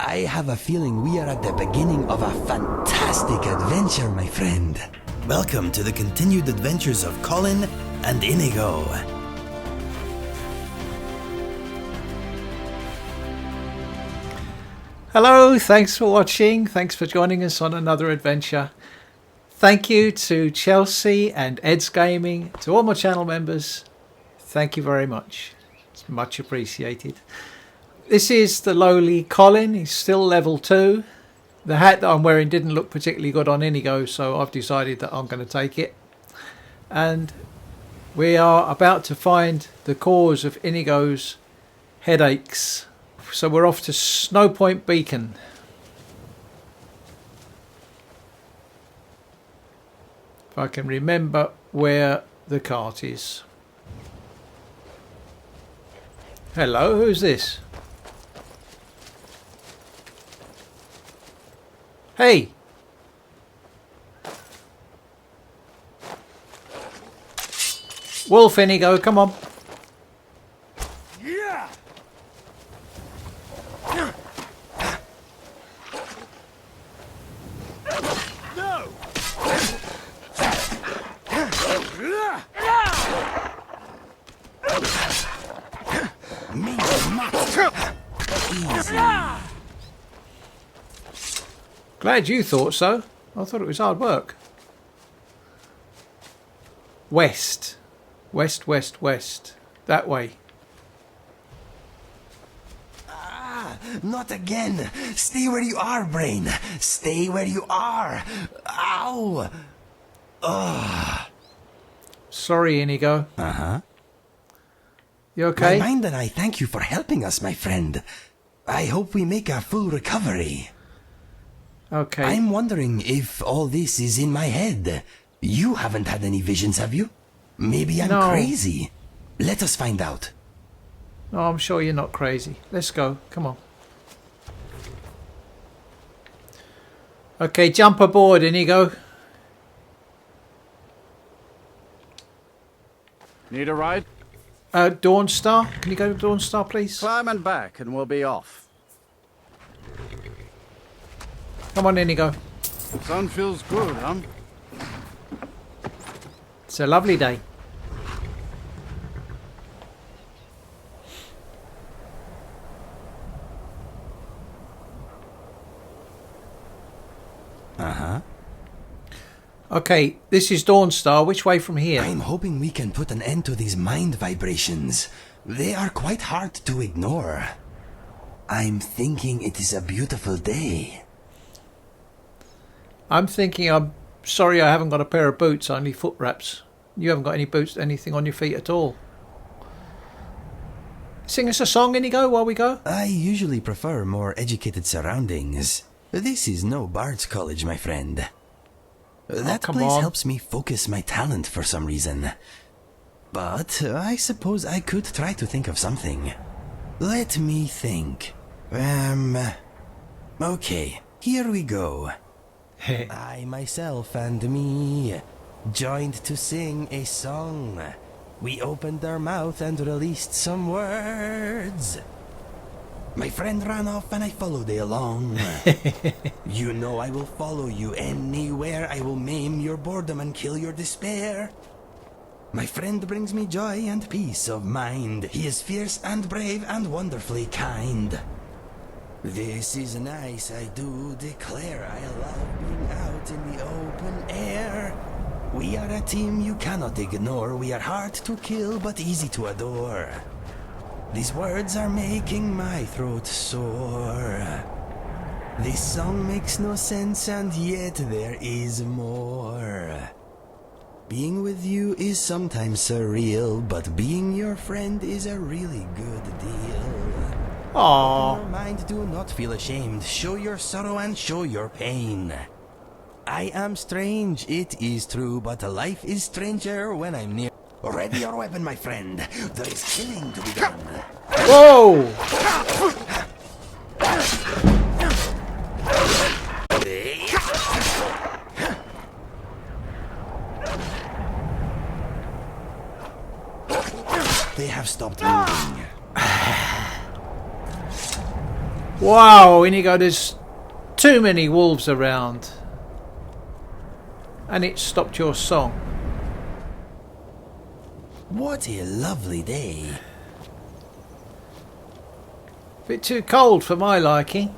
I have a feeling we are at the beginning of a fantastic adventure, my friend. Welcome to the continued adventures of Colin and Inigo. Hello, thanks for watching. Thanks for joining us on another adventure. Thank you to Chelsea and Ed's Gaming, to all my channel members. Thank you very much. It's much appreciated. This is the lowly Colin. He's still level 2. The hat that I'm wearing didn't look particularly good on Inigo, so I've decided that I'm going to take it. And we are about to find the cause of Inigo's headaches. So we're off to Snow Point Beacon. If I can remember where the cart is. Hello, who's this? Hey! Wolf, Inigo, come on. Yeah. No. Me easy. Glad you thought so. I thought it was hard work. West. West, west, west. That way. Not again. Stay where you are, brain. Stay where you are. Ow. Ugh. Sorry, Inigo. Uh-huh. You okay? My mind and I thank you for helping us, my friend. I hope we make a full recovery. Okay. I'm wondering if all this is in my head. You haven't had any visions, have you? Maybe I'm No. crazy. Let us find out. No, I'm sure you're not crazy. Let's go. Come on. Okay, jump aboard, Inigo. Need a ride? Dawnstar. Can you go to Dawnstar, please? Climb and back and we'll be off. Come on, Inigo. Sun feels good, huh? It's a lovely day. Uh-huh. Okay, this is Dawnstar. Which way from here? I'm hoping we can put an end to these mind vibrations. They are quite hard to ignore. I'm thinking it is a beautiful day. I'm thinking I'm sorry I haven't got a pair of boots, only foot wraps. You haven't got any boots, anything on your feet at all. Sing us a song, Inigo, while we go. I usually prefer more educated surroundings. This is no Bard's College, my friend. That come place on. helps me focus my talent for some reason. But I suppose I could try to think of something. Let me think. Okay, here we go. I, myself, and me joined to sing a song. We opened our mouth and released some words. My friend ran off and I followed along. You know I will follow you anywhere. I will maim your boredom and kill your despair. My friend brings me joy and peace of mind. He is fierce and brave and wonderfully kind. This is nice, I do declare. I love being out in the open air. We are a team you cannot ignore. We are hard to kill but easy to adore. These words are making my throat sore. This song makes no sense and yet there is more. Being with you is sometimes surreal, but being your friend is a really good deal. Aww. Open your mind, do not feel ashamed. Show your sorrow and show your pain. I am strange, it is true, but life is stranger when I'm near. Ready your weapon, my friend. There is killing to be done. Whoa! They have stopped moving. Wow, Inigo, there's too many wolves around. And it stopped your song. What a lovely day. Bit too cold for my liking.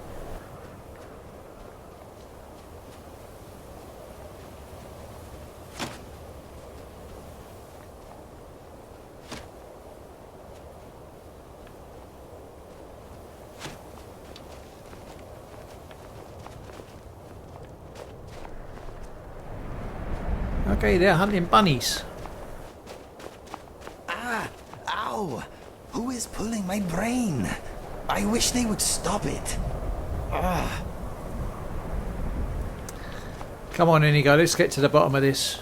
Okay, they're hunting bunnies. Ah! Ow! Who is pulling my brain? I wish they would stop it. Ah! Come on, Inigo, let's get to the bottom of this.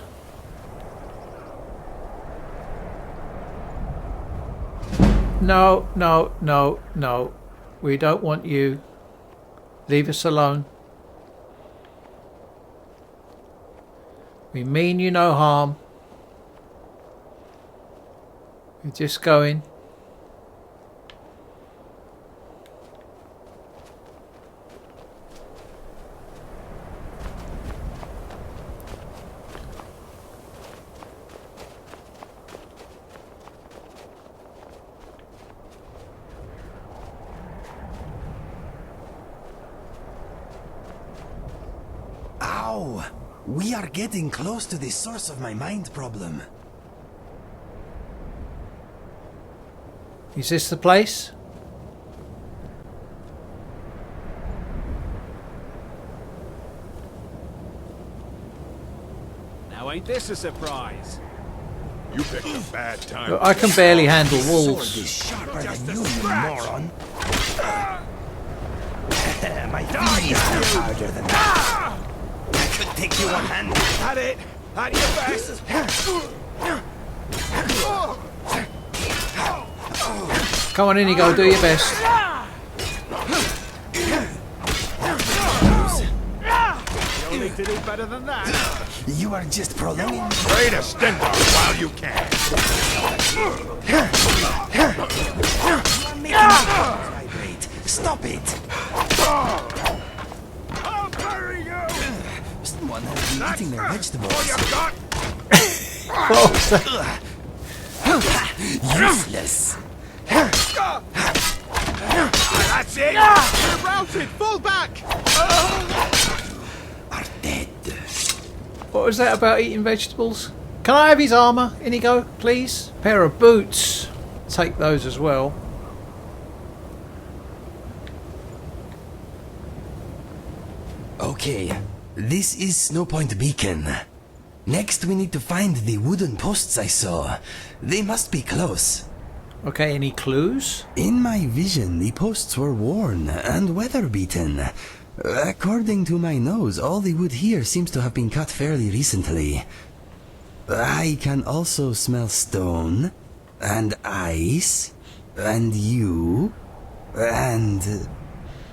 No, no, no, no. We don't want you. Leave us alone. We mean you no harm. We're just going. Ow! We are getting close to the source of my mind problem. Is this the place? Now ain't this a surprise? You picked a bad time. Look, I can barely handle Sword wolves. is sharper than you, you moron. My feet is harder than that. I could take you one hand. Had it! Had your best! Come on, Inigo, do your best. You'll need to do better than that. You are just prolonging. Try to stand up while you can. You are making my bones vibrate. Stop it. I'll bury you! Someone has been eating their vegetables. All you got? What was that? Useless. That's it! You're routed! Fall back! Are dead. What was that about eating vegetables? Can I have his armour, Inigo, please? Pair of boots. Take those as well. Okay, this is Snowpoint Beacon. Next we need to find the wooden posts I saw. They must be close. Okay, any clues? In my vision, the posts were worn and weather-beaten. According to my nose, all the wood here seems to have been cut fairly recently. I can also smell stone, and ice, and you, and...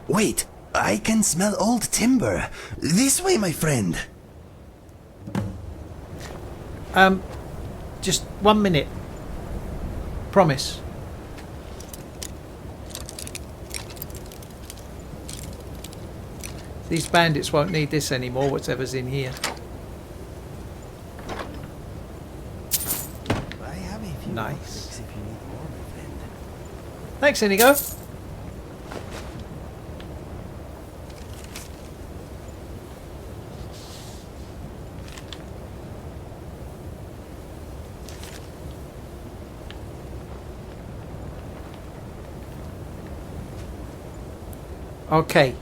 Wait, I can smell old timber. This way, my friend. Just 1 minute. Promise. These bandits won't need this anymore, whatever's in here. I have a few Nice. topics if you need more, my friend. Thanks, Inigo. Okay.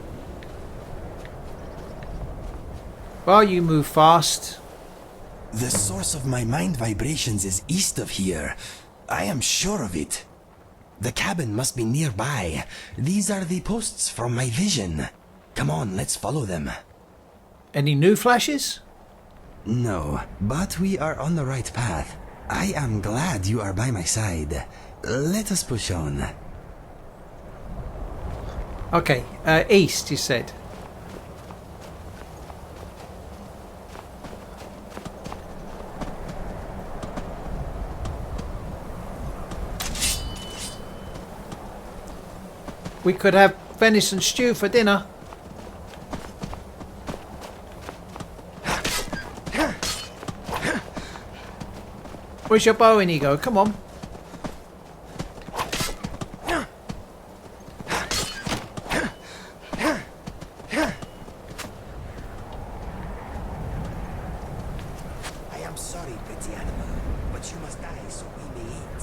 Well, you move fast. The source of my mind vibrations is east of here. I am sure of it. The cabin must be nearby. These are the posts from my vision. Come on, let's follow them. Any new flashes? No, but we are on the right path. I am glad you are by my side. Let us push on. Okay, east, you said. We could have venison stew for dinner. Where's your bow, Inigo? Come on. I am sorry, pretty animal, but you must die so we may eat.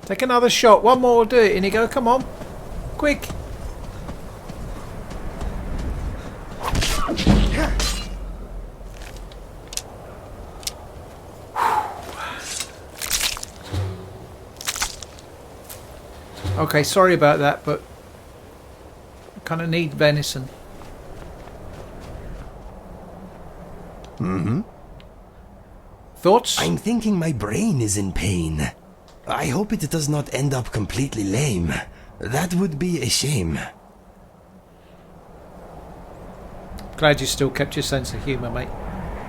Take another shot. One more will do it, Inigo. Come on. Quick. Okay, sorry about that, but I kind of need venison. Thoughts? I'm thinking my brain is in pain. I hope it does not end up completely lame. That would be a shame. Glad you still kept your sense of humour, mate.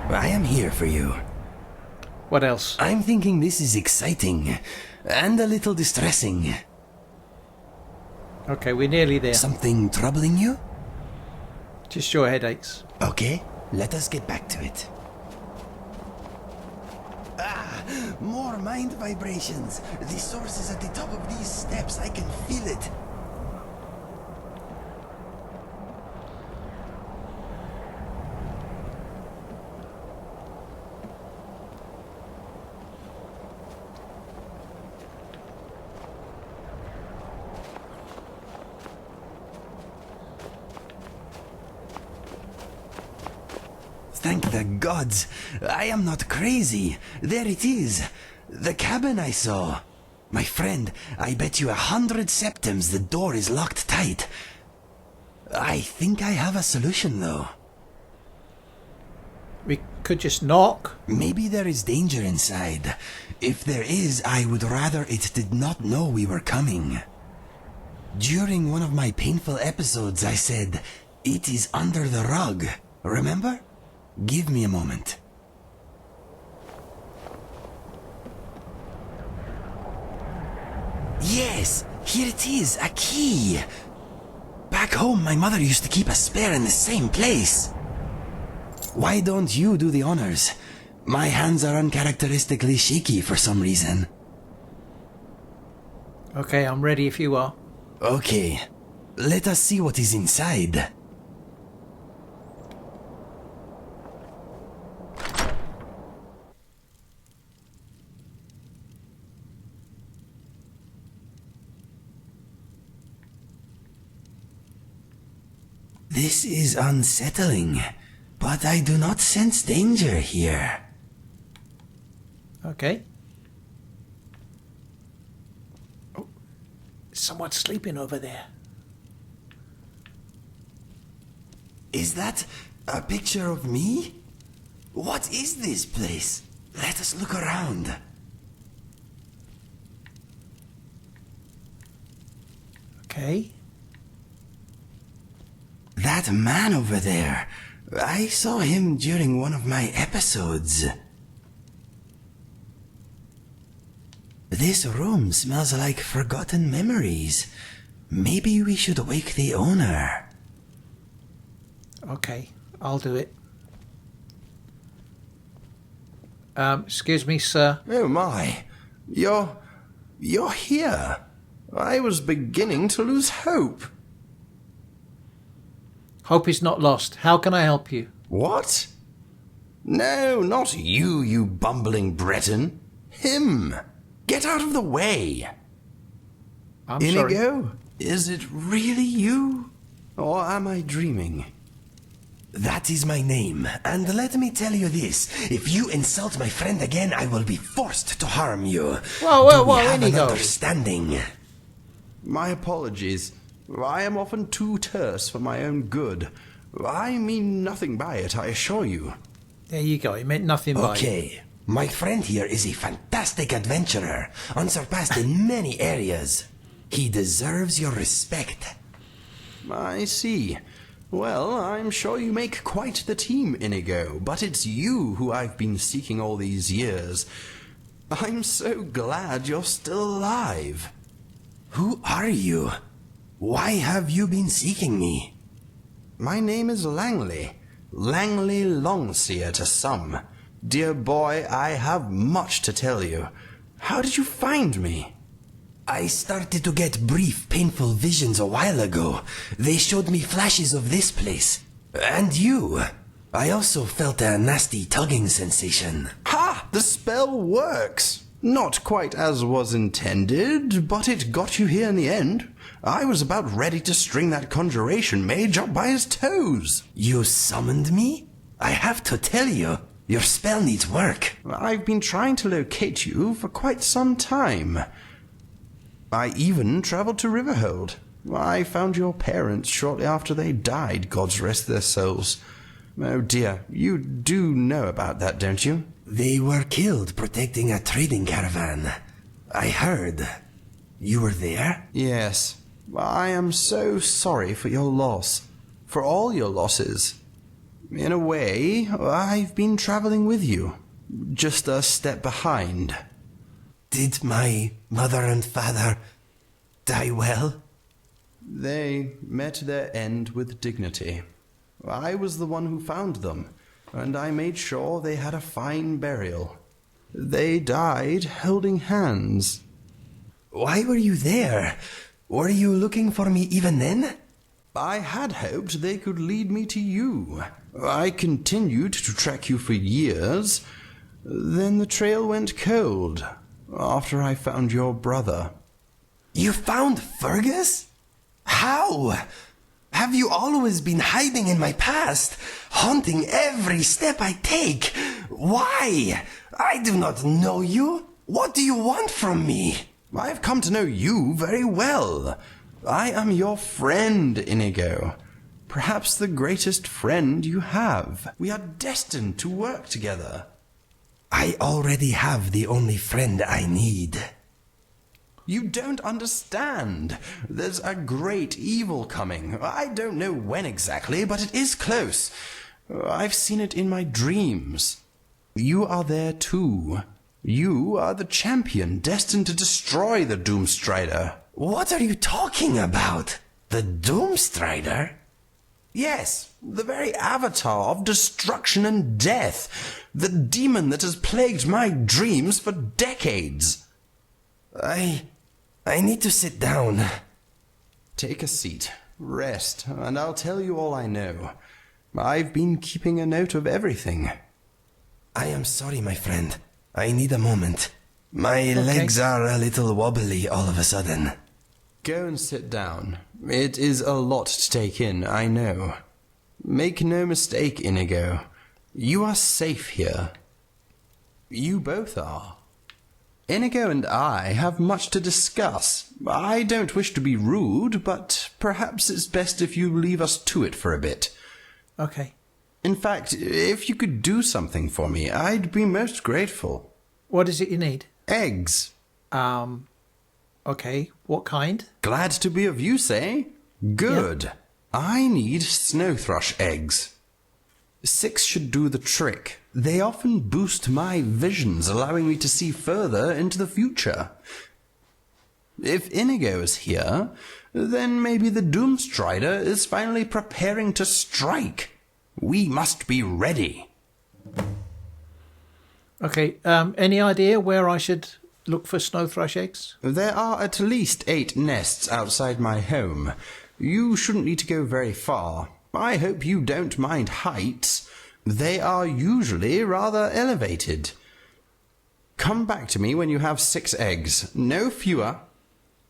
I am here for you. What else? I'm thinking this is exciting and a little distressing. Okay, we're nearly there. Something troubling you? Just your headaches. Okay, let us get back to it. Ah, more mind vibrations. The source is at the top of these steps. I can feel it. Thank the gods. I am not crazy. There it is. The cabin I saw. My friend, I bet you 100 septims the door is locked tight. I think I have a solution though. We could just knock. Maybe there is danger inside. If there is, I would rather it did not know we were coming. During one of my painful episodes, I said, "It is under the rug." Remember? Give me a moment. Yes, here it is, a key. Back home, my mother used to keep a spare in the same place. Why don't you do the honors? My hands are uncharacteristically shaky for some reason. Okay, I'm ready if you are. Okay, let us see what is inside. This is unsettling, but I do not sense danger here. Okay. Oh, someone's sleeping over there. Is that a picture of me? What is this place? Let us look around. Okay. That man over there, I saw him during one of my episodes. This room smells like forgotten memories. Maybe we should wake the owner. Okay, I'll do it. Excuse me, sir. Oh my, you're here. I was beginning to lose hope. Hope is not lost. How can I help you? What? No, not you, you bumbling Breton. Him. Get out of the way. I'm Inigo, sorry. is it really you? Or am I dreaming? That is my name, and let me tell you this. If you insult my friend again, I will be forced to harm you. Whoa, Do we have an Inigo. understanding? My apologies. I am often too terse for my own good. I mean nothing by it, I assure you. There you go. He meant nothing by it. Okay, my friend here is a fantastic adventurer, unsurpassed in many areas. He deserves your respect. I see. Well, I'm sure you make quite the team, Inigo, but it's you who I've been seeking all these years. I'm so glad you're still alive. Who are you? Why have you been seeking me? My name is Langley. Langley Longseer to some. Dear boy, I have much to tell you. How did you find me? I started to get brief, painful visions a while ago. They showed me flashes of this place. And you. I also felt a nasty tugging sensation. Ha! The spell works! Not quite as was intended, but it got you here in the end. I was about ready to string that conjuration mage up by his toes. You summoned me? I have to tell you, your spell needs work. I've been trying to locate you for quite some time. I even traveled to Riverhold. I found your parents shortly after they died, gods rest their souls. Oh dear, you do know about that, don't you? They were killed protecting a trading caravan. I heard. You were there? Yes. I am so sorry for your loss. For all your losses. In a way, I've been traveling with you. Just a step behind. Did my mother and father die well? They met their end with dignity. I was the one who found them, and I made sure they had a fine burial. They died holding hands. Why were you there? Were you looking for me even then? I had hoped they could lead me to you. I continued to track you for years. Then the trail went cold, after I found your brother. You found Fergus? How? Have you always been hiding in my past, haunting every step I take? Why? I do not know you. What do you want from me? I've come to know you very well. I am your friend, Inigo. Perhaps the greatest friend you have. We are destined to work together. I already have the only friend I need. You don't understand. There's a great evil coming. I don't know when exactly, but it is close. I've seen it in my dreams. You are there too. You are the champion destined to destroy the doomstrider. What are you talking about? The doomstrider? Yes, the very avatar of destruction and death. The demon that has plagued my dreams for decades. I need to sit down. Take a seat, rest, and I'll tell you all I know. I've been keeping a note of everything. I am sorry, my friend. I need a moment. My legs are a little wobbly all of a sudden. Go and sit down. It is a lot to take in, I know. Make no mistake, Inigo. You are safe here. You both are. Inigo and I have much to discuss. I don't wish to be rude, but perhaps it's best if you leave us to it for a bit. Okay. In fact, if you could do something for me, I'd be most grateful. What is it you need? Eggs. Okay. What kind? Glad to be of use, eh? Good. Yeah. I need snow thrush eggs. 6 should do the trick. They often boost my visions, allowing me to see further into the future. If Inigo is here, then maybe the doomstrider is finally preparing to strike. We must be ready. Okay. Any idea where I should look for snow thrush eggs? There are at least 8 nests outside my home. You shouldn't need to go very far. I hope you don't mind heights. They are usually rather elevated. Come back to me when you have 6 eggs, no fewer.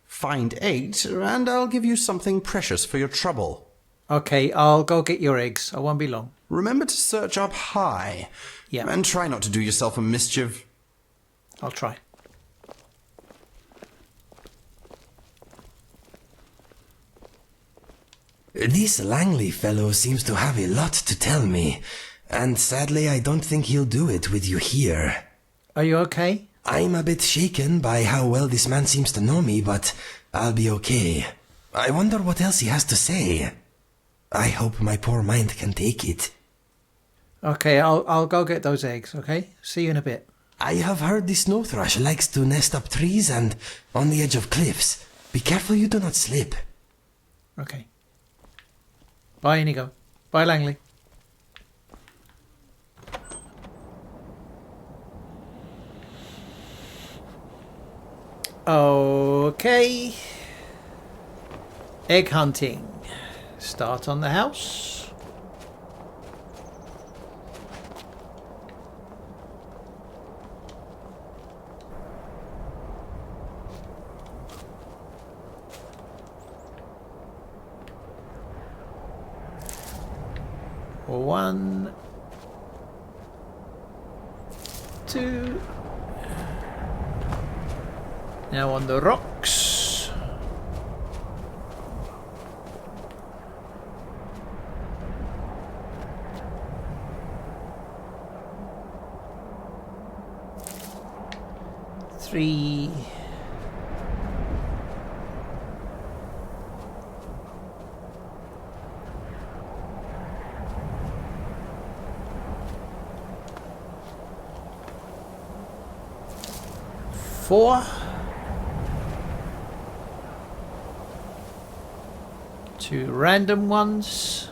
Find 8, and I'll give you something precious for your trouble. Okay, I'll go get your eggs. I won't be long. Remember to search up high. Yeah. And try not to do yourself a mischief. I'll try. This Langley fellow seems to have a lot to tell me, and sadly I don't think he'll do it with you here. Are you okay? I'm a bit shaken by how well this man seems to know me, but I'll be okay. I wonder what else he has to say. I hope my poor mind can take it. Okay, I'll go get those eggs, okay? See you in a bit. I have heard the snow thrush likes to nest up trees and on the edge of cliffs. Be careful you do not slip. Okay. Bye, Inigo. Bye, Langley. Okay. Egg hunting. Start on the house. One, two. Now on the rocks. Three. Four. Two random ones.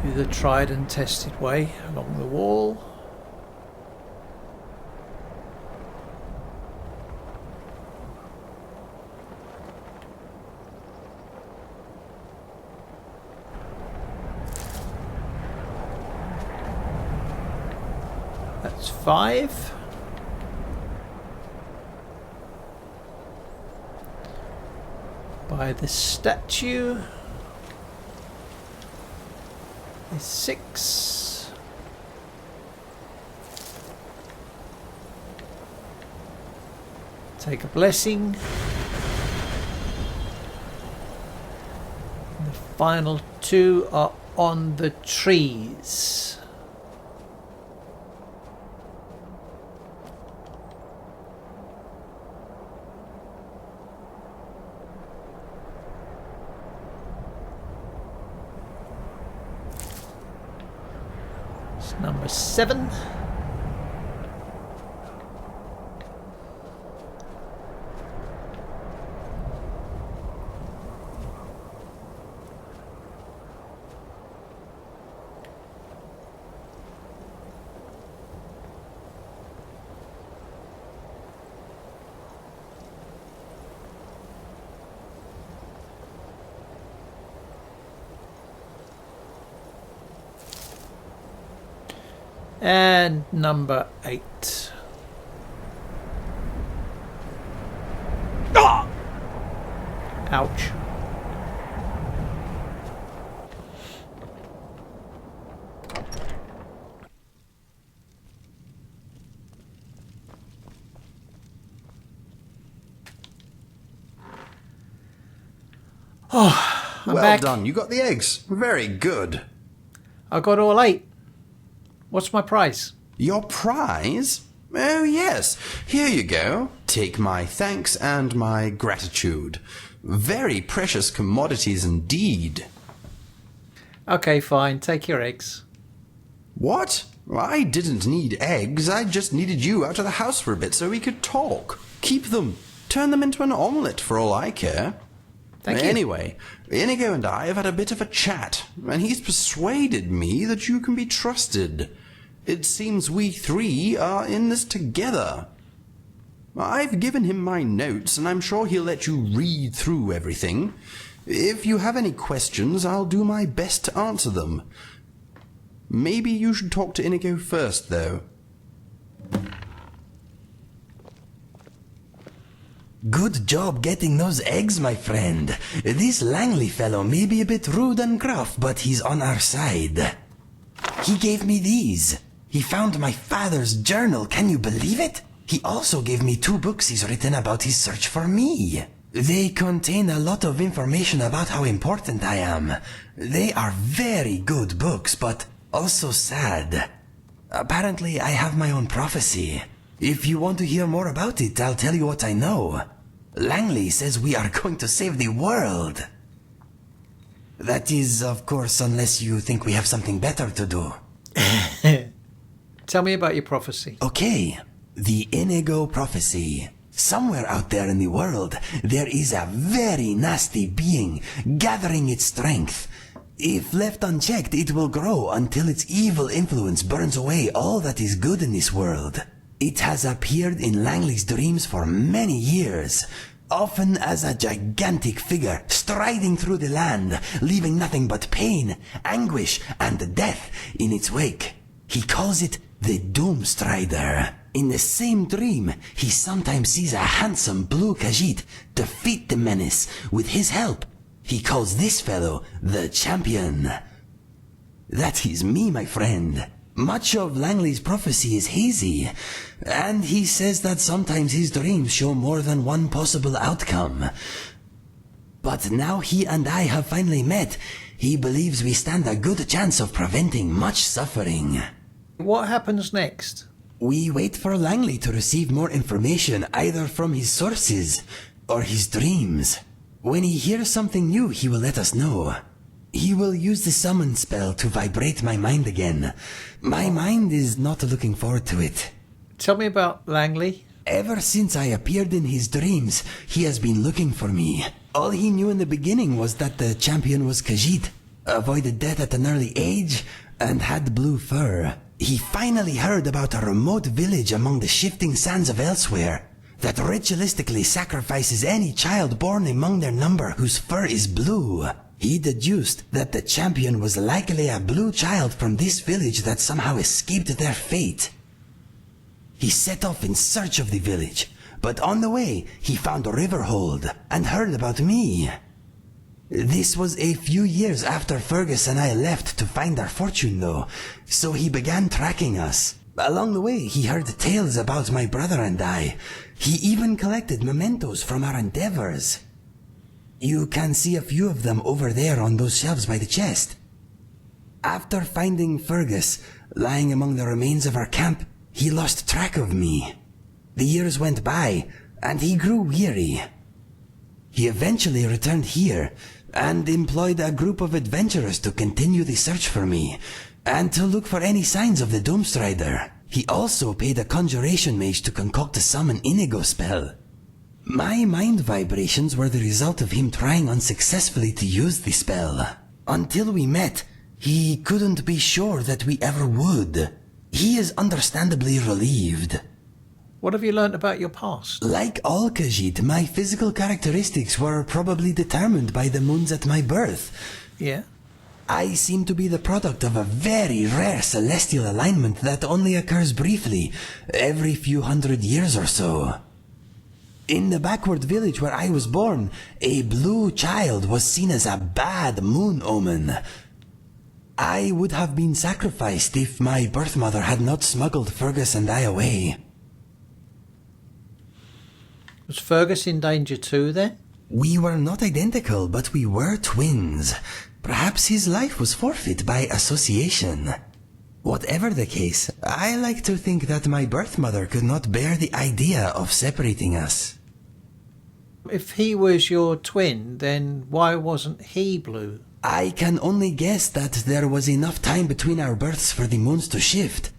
Do the tried and tested way along the wall. That's 5. By the statue is 6. Take a blessing. And the final 2 are on the trees. Number 7. And number 8. Ah! Ouch. Oh, I'm well back. done, you got the eggs. Very good. I got all 8. What's my prize? Your prize? Oh, yes. Here you go. Take my thanks and my gratitude. Very precious commodities indeed. Okay, fine. Take your eggs. What? I didn't need eggs. I just needed you out of the house for a bit so we could talk. Keep them. Turn them into an omelette for all I care. Thank you. Anyway, Inigo and I have had a bit of a chat, and he's persuaded me that you can be trusted. It seems we 3 are in this together. I've given him my notes, and I'm sure he'll let you read through everything. If you have any questions, I'll do my best to answer them. Maybe you should talk to Inigo first, though. Good job getting those eggs, my friend. This Langley fellow may be a bit rude and gruff, but he's on our side. He gave me these. He found my father's journal, can you believe it? He also gave me 2 books he's written about his search for me. They contain a lot of information about how important I am. They are very good books, but also sad. Apparently, I have my own prophecy. If you want to hear more about it, I'll tell you what I know. Langley says we are going to save the world. That is, of course, unless you think we have something better to do. Tell me about your prophecy. Okay, the Inigo prophecy. Somewhere out there in the world, there is a very nasty being gathering its strength. If left unchecked, it will grow until its evil influence burns away all that is good in this world. It has appeared in Langley's dreams for many years, often as a gigantic figure striding through the land, leaving nothing but pain, anguish, and death in its wake. He calls it the doomstrider. In the same dream, he sometimes sees a handsome blue Khajiit defeat the menace with his help. He calls this fellow the champion. That is me, my friend. Much of Langley's prophecy is hazy, and he says that sometimes his dreams show more than one possible outcome. But now he and I have finally met, he believes we stand a good chance of preventing much suffering. What happens next? We wait for Langley to receive more information either from his sources or his dreams. When he hears something new, he will let us know. He will use the summon spell to vibrate my mind again. My mind is not looking forward to it. Tell me about Langley. Ever since I appeared in his dreams, he has been looking for me. All he knew in the beginning was that the champion was Khajiit, avoided death at an early age, and had blue fur. He finally heard about a remote village among the shifting sands of elsewhere that ritualistically sacrifices any child born among their number whose fur is blue. He deduced that the champion was likely a blue child from this village that somehow escaped their fate. He set off in search of the village, but on the way he found Overhaul and heard about me. This was a few years after Fergus and I left to find our fortune though, so he began tracking us. Along the way he heard tales about my brother and I. He even collected mementos from our endeavors. You can see a few of them over there on those shelves by the chest. After finding Fergus lying among the remains of our camp, he lost track of me. The years went by, and he grew weary. He eventually returned here, and employed a group of adventurers to continue the search for me, and to look for any signs of the doomstrider. He also paid a conjuration mage to concoct a summon Inigo spell. My mind vibrations were the result of him trying unsuccessfully to use the spell. Until we met, he couldn't be sure that we ever would. He is understandably relieved. What have you learnt about your past? Like all Khajiit, my physical characteristics were probably determined by the moons at my birth. Yeah? I seem to be the product of a very rare celestial alignment that only occurs briefly, every few hundred years or so. In the backward village where I was born, a blue child was seen as a bad moon omen. I would have been sacrificed if my birth mother had not smuggled Fergus and I away. Was Fergus in danger too then? We were not identical, but we were twins. Perhaps his life was forfeit by association. Whatever the case, I like to think that my birth mother could not bear the idea of separating us. If he was your twin, then why wasn't he blue? I can only guess that there was enough time between our births for the moons to shift.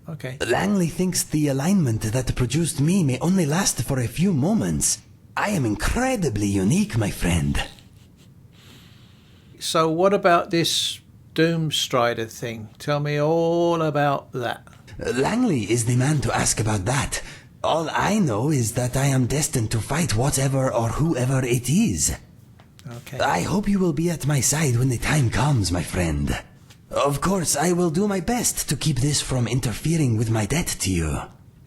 Okay. Langley thinks the alignment that produced me may only last for a few moments. I am incredibly unique, my friend. So what about this doomstrider thing? Tell me all about that. Langley is the man to ask about that. All I know is that I am destined to fight whatever or whoever it is. Okay. I hope you will be at my side when the time comes, my friend. Of course, I will do my best to keep this from interfering with my debt to you.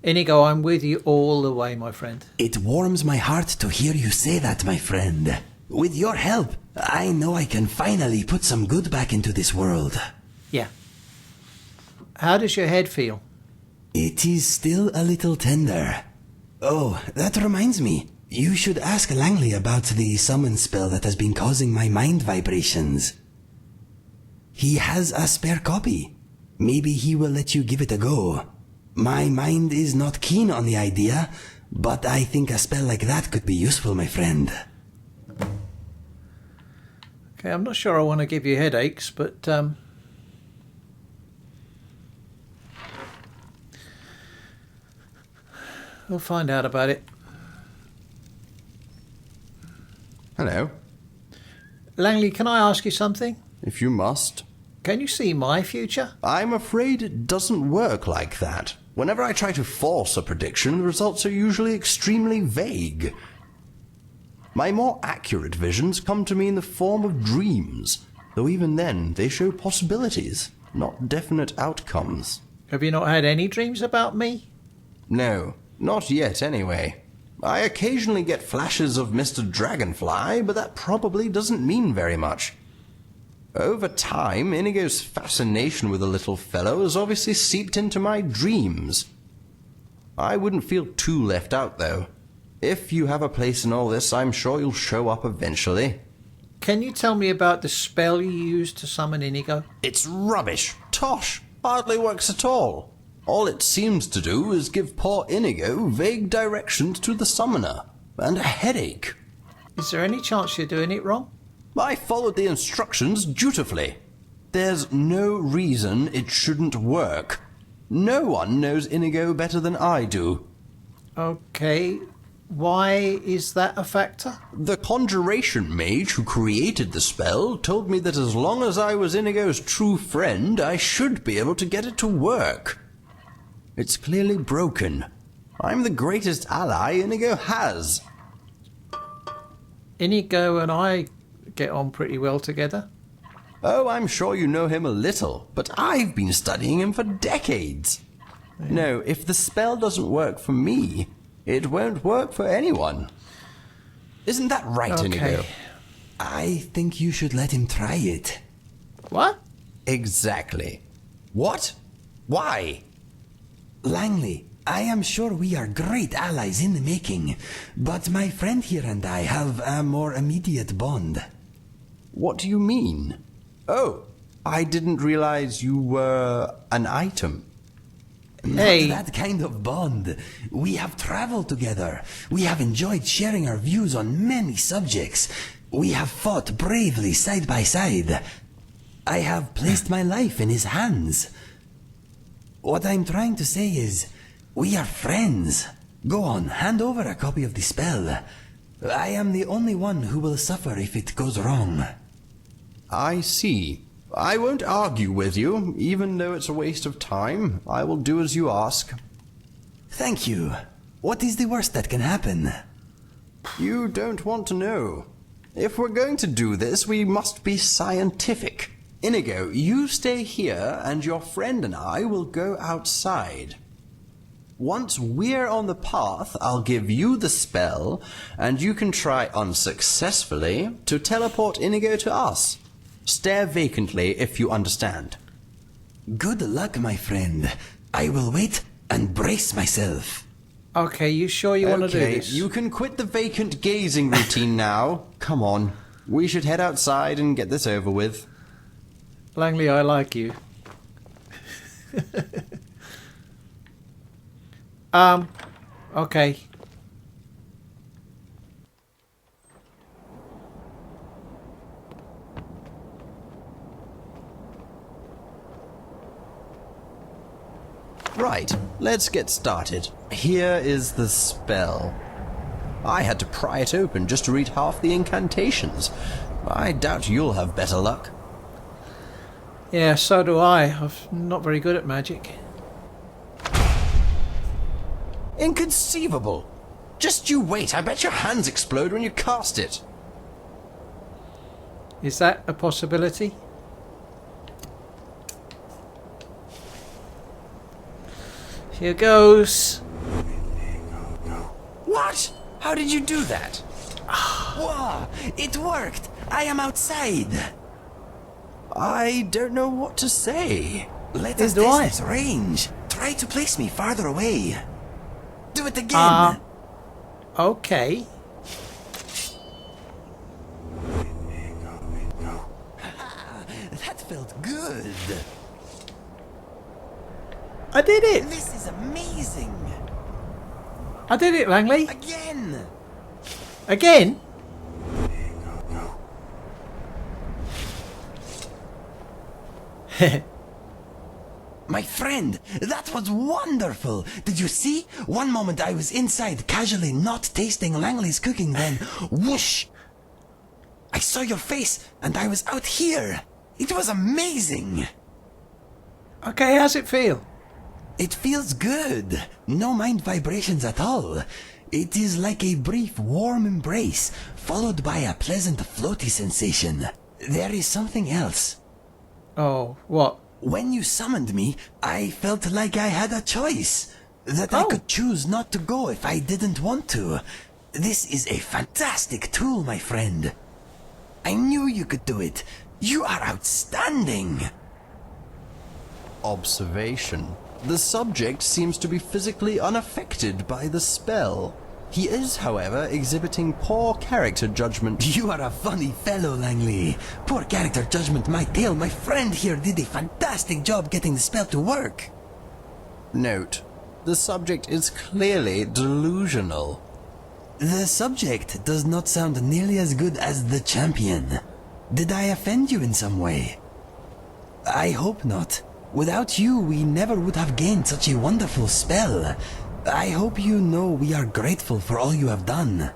Inigo, I'm with you all the way, my friend. It warms my heart to hear you say that, my friend. With your help, I know I can finally put some good back into this world. Yeah. How does your head feel? It is still a little tender. Oh, that reminds me. You should ask Langley about the summon spell that has been causing my mind vibrations. He has a spare copy. Maybe he will let you give it a go. My mind is not keen on the idea, but I think a spell like that could be useful, my friend. Okay, I'm not sure I want to give you headaches, but we'll find out about it. Hello. Langley, can I ask you something? If you must. Can you see my future? I'm afraid it doesn't work like that. Whenever I try to force a prediction, the results are usually extremely vague. My more accurate visions come to me in the form of dreams, though even then they show possibilities, not definite outcomes. Have you not had any dreams about me? No, not yet anyway. I occasionally get flashes of Mr. Dragonfly, but that probably doesn't mean very much. Over time, Inigo's fascination with the little fellow has obviously seeped into my dreams. I wouldn't feel too left out, though. If you have a place in all this, I'm sure you'll show up eventually. Can you tell me about the spell you used to summon Inigo? It's rubbish. Tosh. Hardly works at all. All it seems to do is give poor Inigo vague directions to the summoner, and a headache. Is there any chance you're doing it wrong? I followed the instructions dutifully. There's no reason it shouldn't work. No one knows Inigo better than I do. Okay, why is that a factor? The conjuration mage who created the spell told me that as long as I was Inigo's true friend, I should be able to get it to work. It's clearly broken. I'm the greatest ally Inigo has. Inigo and I get on pretty well together. Oh, I'm sure you know him a little, but I've been studying him for decades. Yeah. No, if the spell doesn't work for me, it won't work for anyone. Isn't that right, Okay. Inigo? I think you should let him try it. What? Exactly. What? Why? Langley, I am sure we are great allies in the making, but my friend here and I have a more immediate bond. What do you mean? Oh, I didn't realize you were an item. Hey. Not that kind of bond. We have traveled together. We have enjoyed sharing our views on many subjects. We have fought bravely side by side. I have placed my life in his hands. What I'm trying to say is, we are friends. Go on, hand over a copy of the spell. I am the only one who will suffer if it goes wrong. I see. I won't argue with you, even though it's a waste of time. I will do as you ask. Thank you. What is the worst that can happen? You don't want to know. If we're going to do this, we must be scientific. Inigo, you stay here, and your friend and I will go outside. Once we're on the path, I'll give you the spell, and you can try unsuccessfully to teleport Inigo to us. Stare vacantly if you understand. Good luck, my friend. I will wait and brace myself. Okay, you sure you want to do this? You can quit the vacant gazing routine now. Come on. We should head outside and get this over with. Langley, I like you. Okay. Right, let's get started. Here is the spell. I had to pry it open just to read half the incantations. I doubt you'll have better luck. Yeah, so do I. I'm not very good at magic. Inconceivable! Just you wait, I bet your hands explode when you cast it. Is that a possibility? Here goes. What? How did you do that? Wow, it worked! I am outside! I don't know what to say. Let us do test I. its range. Try to place me farther away. Do it again! Okay. That felt good. I did it! This is amazing. I did it, Langley! Again! Again? My friend, that was wonderful! Did you see? One moment I was inside, casually not tasting Langley's cooking, then whoosh! I saw your face, and I was out here! It was amazing! Okay, how's it feel? It feels good. No mind vibrations at all. It is like a brief warm embrace, followed by a pleasant floaty sensation. There is something else. Oh, what? When you summoned me, I felt like I had a choice. That I could choose not to go if I didn't want to. This is a fantastic tool, my friend. I knew you could do it. You are outstanding. Observation. The subject seems to be physically unaffected by the spell. He is, however, exhibiting poor character judgment. You are a funny fellow, Langley. Poor character judgment, my tail. My friend here did a fantastic job getting the spell to work. Note, the subject is clearly delusional. The subject does not sound nearly as good as the champion. Did I offend you in some way? I hope not. Without you, we never would have gained such a wonderful spell. I hope you know we are grateful for all you have done.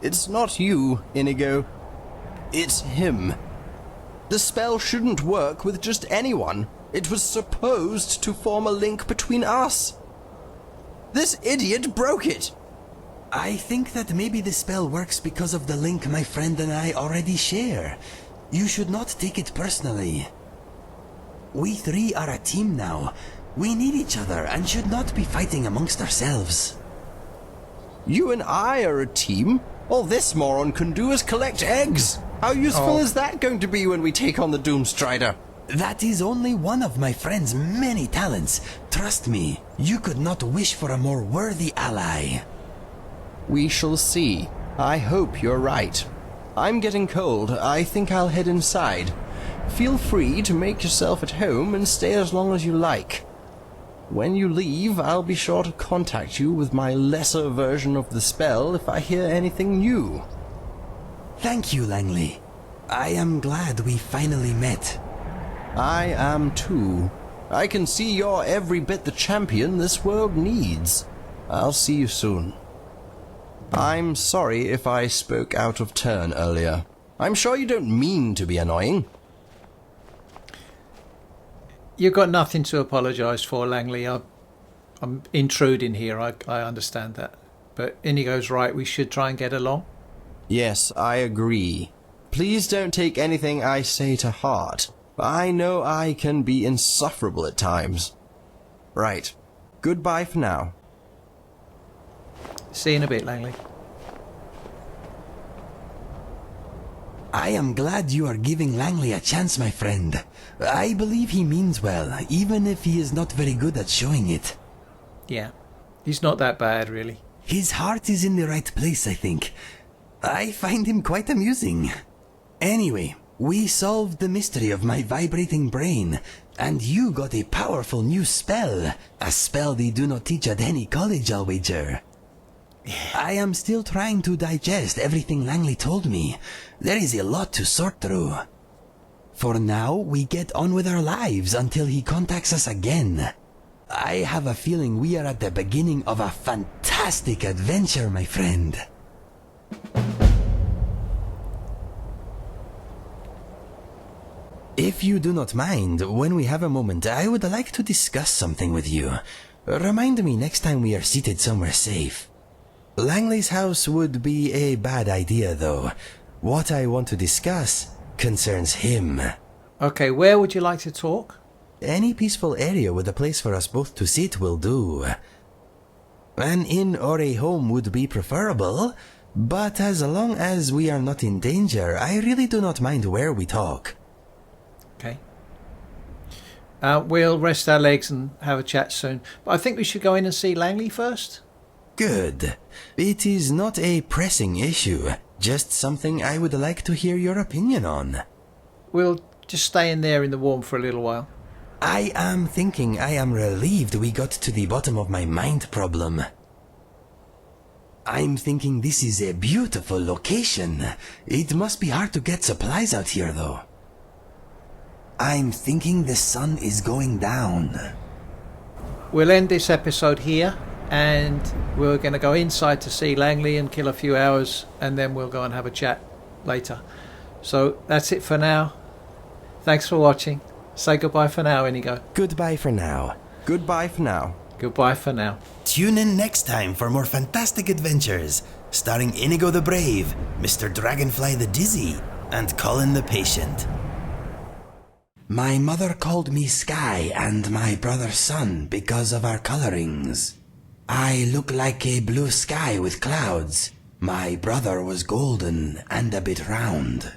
It's not you, Inigo. It's him. The spell shouldn't work with just anyone. It was supposed to form a link between us. This idiot broke it. I think that maybe the spell works because of the link my friend and I already share. You should not take it personally. We three are a team now. We need each other and should not be fighting amongst ourselves. You and I are a team. All this moron can do is collect eggs. How useful is that going to be when we take on the doomstrider? That is only one of my friend's many talents. Trust me, you could not wish for a more worthy ally. We shall see. I hope you're right. I'm getting cold. I think I'll head inside. Feel free to make yourself at home and stay as long as you like. When you leave, I'll be sure to contact you with my lesser version of the spell if I hear anything new. Thank you, Langley. I am glad we finally met. I am too. I can see you're every bit the champion this world needs. I'll see you soon. I'm sorry if I spoke out of turn earlier. I'm sure you don't mean to be annoying. You've got nothing to apologise for, Langley. I'm intruding here, I understand that. But Inigo's right, we should try and get along. Yes, I agree. Please don't take anything I say to heart. I know I can be insufferable at times. Right. Goodbye for now. See you in a bit, Langley. I am glad you are giving Langley a chance, my friend. I believe he means well, even if he is not very good at showing it. Yeah, he's not that bad, really. His heart is in the right place, I think. I find him quite amusing. Anyway, we solved the mystery of my vibrating brain, and you got a powerful new spell. A spell they do not teach at any college, I'll wager. I am still trying to digest everything Langley told me. There is a lot to sort through. For now, we get on with our lives until he contacts us again. I have a feeling we are at the beginning of a fantastic adventure, my friend. If you do not mind, when we have a moment, I would like to discuss something with you. Remind me next time we are seated somewhere safe. Langley's house would be a bad idea, though. What I want to discuss concerns him. Okay, where would you like to talk? Any peaceful area with a place for us both to sit will do. An inn or a home would be preferable, but as long as we are not in danger, I really do not mind where we talk. Okay. We'll rest our legs and have a chat soon. But I think we should go in and see Langley first. Good. It is not a pressing issue, just something I would like to hear your opinion on. We'll just stay in there in the warmth for a little while. I am thinking I am relieved we got to the bottom of my mind problem. I'm thinking this is a beautiful location. It must be hard to get supplies out here, though. I'm thinking the sun is going down. We'll end this episode here, and we're going to go inside to see Langley and kill a few hours, and then we'll go and have a chat later. So that's it for now. Thanks for watching. Say goodbye for now, Inigo. Goodbye for now. Goodbye for now. Goodbye for now. Tune in next time for more fantastic adventures, starring Inigo the Brave, Mr. Dragonfly the Dizzy, and Colin the Patient. My mother called me Sky and my brother Sun because of our colorings. I look like a blue sky with clouds. My brother was golden and a bit round.